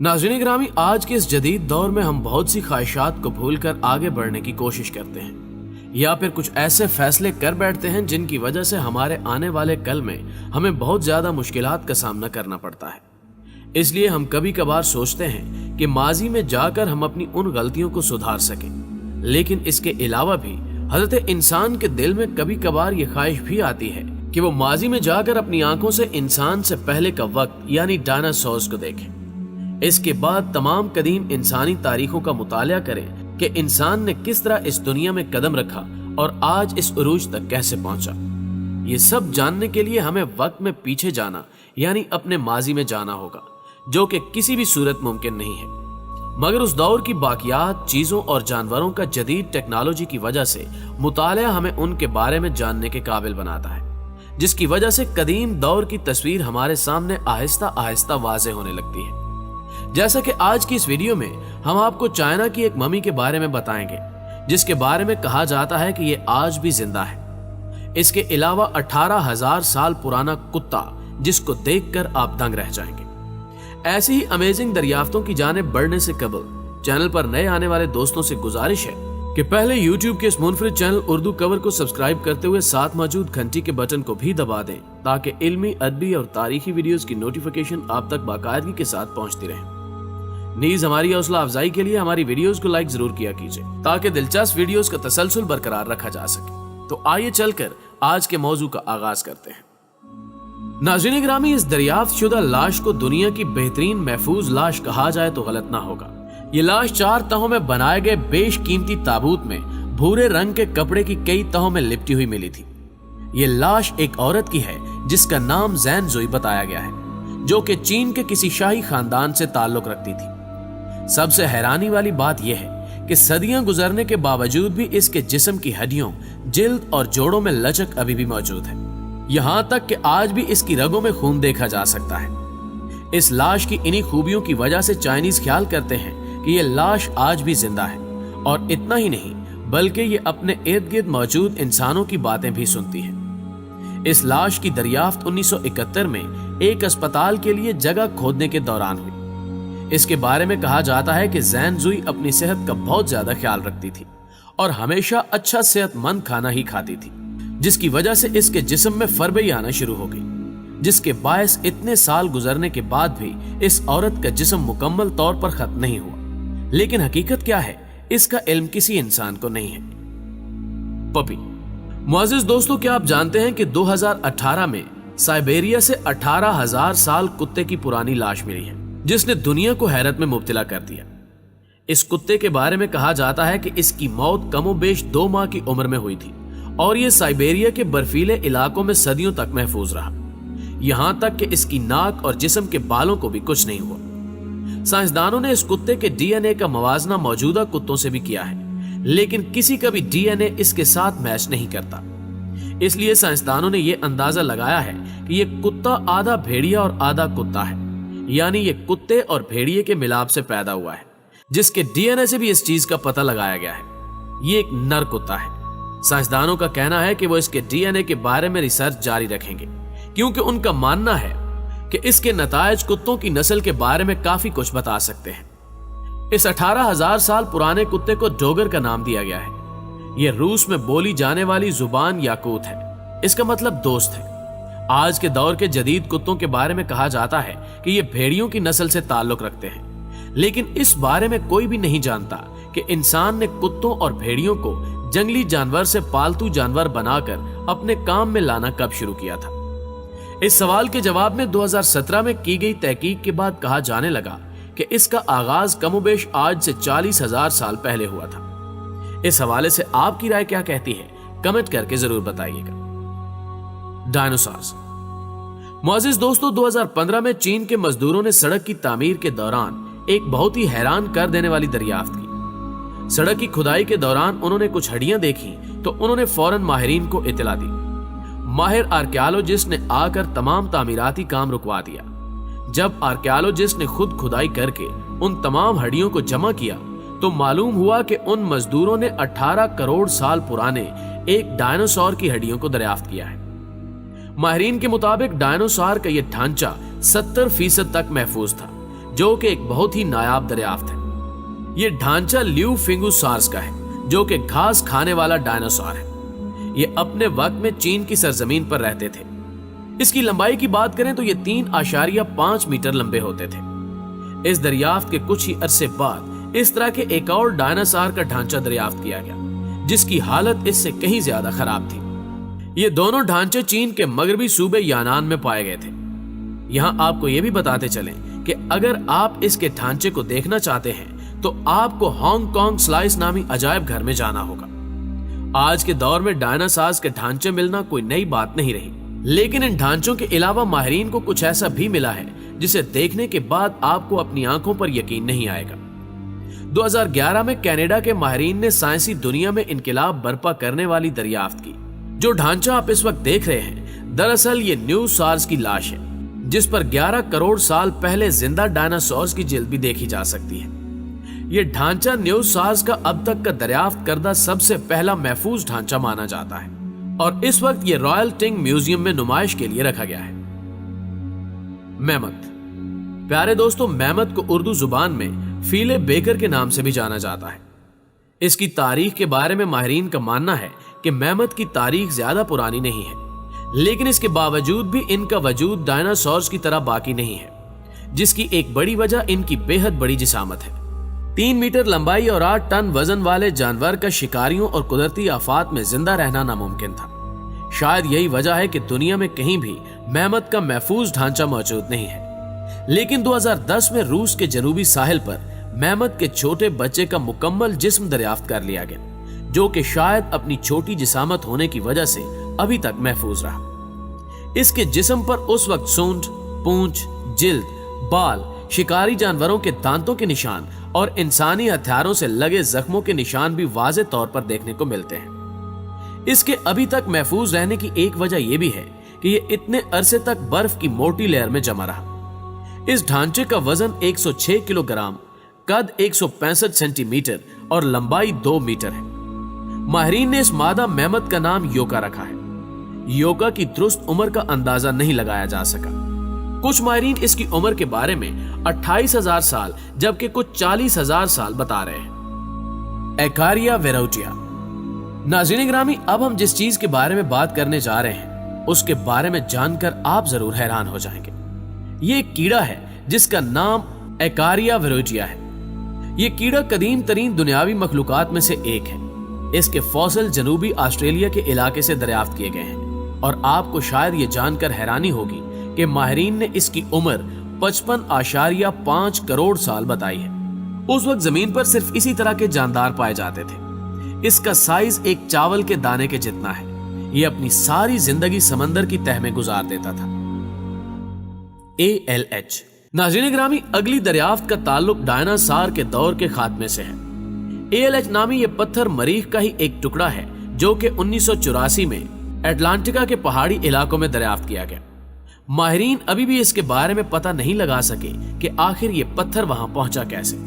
नाज़रीन ग्रामी, आज के इस जदीद दौर में हम बहुत सी ख्वाहिशात को भूलकर आगे बढ़ने की कोशिश करते हैं या फिर कुछ ऐसे फैसले कर बैठते हैं जिनकी वजह से हमारे आने वाले कल में हमें बहुत ज्यादा मुश्किलात का सामना करना पड़ता है। इसलिए हम कभी कभार सोचते हैं कि माजी में जाकर हम अपनी उन गलतियों को सुधार सकें, लेकिन इसके अलावा भी हजरत इंसान के दिल में कभी कभार ये ख्वाहिश भी आती है कि वो माजी में जाकर अपनी आंखों से इंसान से पहले का वक्त यानी डायनासोर्स को देखें। इसके बाद तमाम कदीम इंसानी तारीखों का मुतालिया करें कि इंसान ने किस तरह इस दुनिया में कदम रखा और आज इस उरूज तक कैसे पहुंचा। ये सब जानने के लिए हमें वक्त में पीछे जाना यानी अपने माजी में जाना होगा, जो कि किसी भी सूरत मुमकिन नहीं है। मगर उस दौर की बाकियात, चीजों और जानवरों का जदीद टेक्नोलॉजी की वजह से मुतालिया हमें उनके बारे में जानने के काबिल बनाता है, जिसकी वजह से कदीम दौर की तस्वीर हमारे सामने आहिस्ता आहिस्ता वाज़ेह होने लगती है। जैसा कि आज की इस वीडियो में हम आपको चाइना की एक मम्मी के बारे में बताएंगे, जिसके बारे में कहा जाता है कि ये आज भी जिंदा है। इसके अलावा 18,000 साल पुराना कुत्ता, जिसको देखकर आप दंग रह जाएंगे। ऐसी ही अमेजिंग दरियाफ्तों की जानिब बढ़ने से कबल चैनल पर नए आने वाले दोस्तों से गुजारिश है कि पहले YouTube के इस मुनफरिद चैनल उर्दू कवर को सब्सक्राइब करते हुए साथ मौजूद घंटी के बटन को भी दबा दें, ताकि इल्मी, अदबी और तारीखी वीडियोस की नोटिफिकेशन आप तक बाकायदगी के साथ पहुंचती रहे। नीज हमारी हौसला अफजाई के लिए हमारी वीडियोस को लाइक जरूर किया कीजिए, ताकि दिलचस्प वीडियोस का तसलसल बरकरार रखा जा सके। तो आइए चलकर आज के मौजू का आगाज करते हैं। नाज़रीन ग्रामी, इस दरियाफ्त शुदा लाश को दुनिया की बेहतरीन महफूज लाश कहा जाए तो गलत ना होगा। ये लाश 4 तहों में बनाए गए बेशकीमती ताबूत में भूरे रंग के कपड़े की कई तहों में लिपटी हुई मिली थी। ये लाश एक औरत की है जिसका नाम ज़ैन जुई बताया गया है, जो कि चीन के किसी शाही खानदान से ताल्लुक रखती थी। सबसे हैरानी वाली बात यह है कि सदियां गुजरने के बावजूद भी इसके जिस्म की हड्डियों, जिल्द और जोड़ों में लचक अभी भी मौजूद है। यहां तक कि आज भी इसकी रगों में खून देखा जा सकता है। इस लाश की इन्हीं खूबियों की वजह से चाइनीज ख्याल करते हैं कि यह लाश आज भी जिंदा है, और इतना ही नहीं बल्कि ये अपने इर्द गिर्द मौजूद इंसानों की बातें भी सुनती है। इस लाश की दरियाफ्त 1971 में एक अस्पताल के लिए जगह खोदने के दौरान हुई। इसके बारे में कहा जाता है कि ज़ैन जुई अपनी सेहत का बहुत ज्यादा ख्याल रखती थी और हमेशा अच्छा सेहतमंद खाना ही खाती थी, जिसकी वजह से इसके जिस्म में फरबई आना शुरू हो गई, जिसके बायस इतने साल गुजरने के बाद भी इस औरत का जिस्म मुकम्मल तौर पर खत्म नहीं हुआ। लेकिन हकीकत क्या है, इसका इल्म किसी इंसान को नहीं है। पपी। मुअज़्ज़िज़ दोस्तों, क्या आप जानते हैं कि 2018 में साइबेरिया से 18,000 साल कुत्ते की पुरानी लाश मिली है, जिसने दुनिया को हैरत में मुब्तला कर दिया। इस कुत्ते के बारे में कहा जाता है कि इसकी मौत कमोबेश 2 माह की उम्र में हुई थी और यह साइबेरिया के बर्फीले इलाकों में सदियों तक महफूज रहा, यहां तक कि इसकी नाक और जिस्म के बालों को भी कुछ नहीं हुआ। साइंसदानों ने इस कुत्ते के डीएनए का मवाजना मौजूदा कुत्तों से भी किया है, लेकिन किसी का भी डीएनए इसके साथ मैच नहीं करता। इसलिए साइंसदानों ने यह अंदाजा लगाया है कि यह कुत्ता आधा भेड़िया और आधा कुत्ता है, यानी ये कुत्ते और भेड़िए के मिलाप से पैदा हुआ है, जिसके डीएनए से भी इस चीज का पता लगाया गया है। ये एक नर कुत्ता है। साइंसदानों का कहना है कि वो इसके डीएनए के बारे में रिसर्च जारी रखेंगे, क्योंकि उनका मानना है कि इसके नतायज कुत्तों की नस्ल के बारे में काफी कुछ बता सकते हैं। इस 18,000 साल पुराने कुत्ते को डोगर का नाम दिया गया है। ये रूस में बोली जाने वाली जुबान याकूत है। इसका मतलब दोस्त है। आज के दौर के जदीद कुत्तों के बारे में कहा जाता है कि ये भेड़ियों की नस्ल से ताल्लुक रखते हैं, लेकिन इस बारे में कोई भी नहीं जानता कि इंसान ने कुत्तों और भेड़ियों को जंगली जानवर से पालतू जानवर बनाकर अपने काम में लाना कब शुरू किया था। इस सवाल के जवाब में 2017 में की गई तहकीक के बाद कहा जाने लगा कि इसका आगाज कमोबेश आज से 40,000 साल पहले हुआ था। इस हवाले से आपकी राय क्या कहती है, कमेंट करके जरूर बताइएगा। डायनासोर्स। मुअज़्ज़िज़ दोस्तों, 2015 में चीन के मजदूरों ने सड़क की तामीर के दौरान एक बहुत ही हैरान कर देने वाली दरियाफ्त की। सड़क की खुदाई के दौरान उन्होंने कुछ हड्डियां देखी तो उन्होंने फौरन माहिरीन को इत्तला दी। माहिर आर्कियोलॉजिस्ट ने आकर तमाम तामीराती काम रुकवा दिया। जब आर्कियोलॉजिस्ट ने खुद खुदाई करके उन तमाम हड्डियों को जमा किया तो मालूम हुआ कि उन मजदूरों ने 18 करोड़ साल पुराने एक डायनासोर की हड्डियों को दरियाफ्त किया है। माहिरीन के मुताबिक डायनासोर का यह ढांचा 70% तक महफूज था, जो कि एक बहुत ही नायाब दरियाफ्त है। ये ढांचा ल्यूफिंगोसार्स का है, जो कि घास खाने वाला डायनासोर है। ये अपने वक्त में चीन की सरजमीन पर रहते थे। इसकी लंबाई की बात करें तो ये 3.5 मीटर लंबे होते थे। इस दरियाफ्त के कुछ ही अरसे बाद इस तरह के एक और डायनासोर का ढांचा दरियाफ्त किया गया, जिसकी हालत इससे कहीं ज्यादा खराब थी। ये दोनों ढांचे चीन के मगरबी सूबे यानान में पाए गए थे। यहाँ आपको ये भी बताते चलें कि अगर आप इसके ढांचे को देखना चाहते हैं तो आपको हांगकांग स्लाइस नामी अजायब घर में जाना होगा। आज के दौर में डायनासोर्स के ढांचे मिलना कोई नई बात नहीं रही, लेकिन इन ढांचों के अलावा माहिरीन को कुछ ऐसा भी मिला है जिसे देखने के बाद आपको अपनी आंखों पर यकीन नहीं आएगा। 2011 में कनाडा के माहिरीन ने साइंसी दुनिया में इनकलाब बर्पा करने वाली दरियाफ्त की। जो ढांचा आप इस वक्त देख रहे हैं, दरअसल ये न्यू सार्स की लाश है, जिस पर 11 करोड़ साल पहले जिंदा डायनासोर्स की जिल्द भी देखी जा सकती है। ये ढांचा न्यू सार्स का अब तक का दरियाफ्त करदा सबसे पहला महफूज ढांचा माना जाता है और इस वक्त ये रॉयल टिंग म्यूजियम में नुमाइश के लिए रखा गया है। मैमथ। प्यारे दोस्तों, मैमथ को उर्दू जुबान में फीले बेकर के नाम से भी जाना जाता है। इसकी तारीख के बारे में माहिरीन का मानना है कि मैमथ की तारीख ज्यादा पुरानी नहीं है, लेकिन इसके बावजूद भी इनका वजूद डायनासोर्स की तरह बाकी नहीं है, जिसकी एक बड़ी वजह इनकी बेहद बड़ी जिसामत है। 3 मीटर लंबाई और 8 टन वजन वाले जानवर का शिकारियों और कुदरती आफात में जिंदा रहना नामुमकिन था। शायद यही वजह है कि दुनिया में कहीं भी मैमथ का महफूज ढांचा मौजूद नहीं है। लेकिन 2010 में रूस के जनूबी साहिल पर मैमथ के छोटे बच्चे का मुकम्मल जिस्म दरियाफ्त कर लिया गया, जो कि शायद अपनी छोटी जिसामत होने की वजह से अभी तक महफूज रहा। इसके जिस्म पर उस वक्त सूंड, पूंछ, जिल्द, बाल, शिकारी जानवरों के दांतों के निशान और इंसानी हथियारों से लगे जख्मों के निशान भी वाज़े तौर पर देखने को मिलते हैं। इसके अभी तक महफूज रहने की एक वजह यह भी है कि ये इतने अरसे तक बर्फ की मोटी लेयर में जमा रहा। इस ढांचे का वजन 106 किलोग्राम, कद 165 सेंटीमीटर और लंबाई 2 मीटर है। माहिरीन ने इस मादा मैमथ का नाम योका रखा है। योका की दुरुस्त उम्र का अंदाजा नहीं लगाया जा सका। कुछ माहिरीन इसकी उम्र के बारे में 28,000 साल जबकि कुछ 40,000 साल बता रहे हैं। एकारिया वेरोटिया। नाज़रीन ग्रामी, अब हम जिस चीज के बारे में बात करने जा रहे हैं उसके बारे में जानकर आप जरूर हैरान हो जाएंगे। ये एक कीड़ा है जिसका नाम एकारिया वेरोटिया है। ये कीड़ा कदीम तरीन दुनियावी मखलूकात में से एक है। इसके फॉसिल जनूबी ऑस्ट्रेलिया के इलाके से दरियाफ्त किए गए हैं और आपको शायद ये जानकर हैरानी होगी कि माहिरीन ने इसकी उम्र 55.5 करोड़ साल बताई है। उस वक्त जमीन पर सिर्फ इसी तरह के जानदार पाए जाते थे। इसका साइज एक चावल के दाने के जितना है। ये अपनी सारी जिंदगी समंदर की तह में गुजार देता था। ALH। नाज़रीन ग्रामी, अगली दरियाफ्त का ताल्लुक डायनासोर के दौर के खात्मे से है। ALH नामी ये पत्थर मरीख का ही एक टुकड़ा है जो कि 1984 में अटलांटिका के पहाड़ी इलाकों में दरियाफ्त किया गया। माहिरीन अभी भी इसके बारे में पता नहीं लगा सके कि आखिर ये पत्थर वहां पहुंचा कैसे।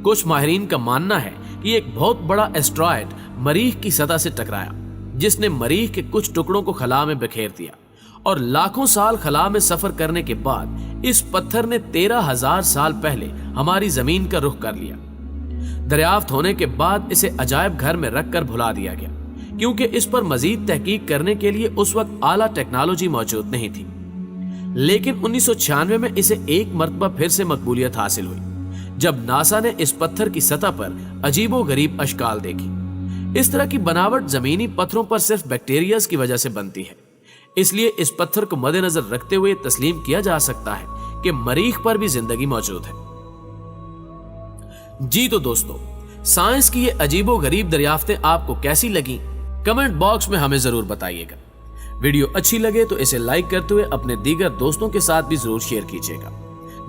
कुछ माहिरीन का मानना है कि एक बहुत बड़ा एस्ट्रॉयड मरीख की सतह से टकराया, जिसने मरीख के कुछ टुकड़ों को खला में बिखेर दिया और लाखों साल खला में सफर करने के बाद इस पत्थर ने 13,000 साल पहले हमारी जमीन का रुख कर लिया। दरियाफ्त होने के बाद इसे अजायब घर में रखकर भुला दिया गया, क्योंकि इस पर मजीद तहकीक करने के लिए उस वक्त आला टेक्नोलॉजी मौजूद नहीं थी। लेकिन 1996 में इसे एक मर्तबा फिर से मकबूलियत हासिल हुई, जब नासा ने इस पत्थर की सतह पर अजीबो गरीब अशकाल देखी। इस तरह की बनावट जमीनी पत्थरों पर सिर्फ बैक्टीरियाज की वजह से बनती है, इसलिए इस पत्थर को मद्देनजर रखते हुए तस्लीम किया जा सकता है कि मरीख पर भी जिंदगी मौजूद है। जी तो दोस्तों, साइंस की ये अजीबो गरीब दरियाफ्तें आपको कैसी लगी, कमेंट बॉक्स में हमें जरूर बताइएगा। वीडियो अच्छी लगे तो इसे लाइक करते हुए अपने दीगर दोस्तों के साथ भी जरूर शेयर कीजिएगा।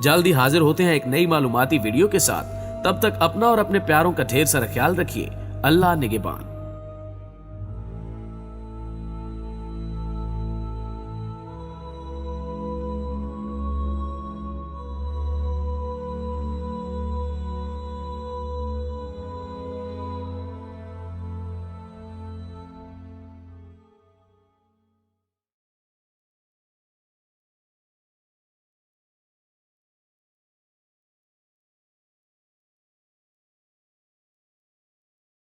जल्दी हाजिर होते हैं एक नई मालूमाती वीडियो के साथ। तब तक अपना और अपने प्यारों का ढेर सारा ख्याल रखिए। अल्लाह निगहबान।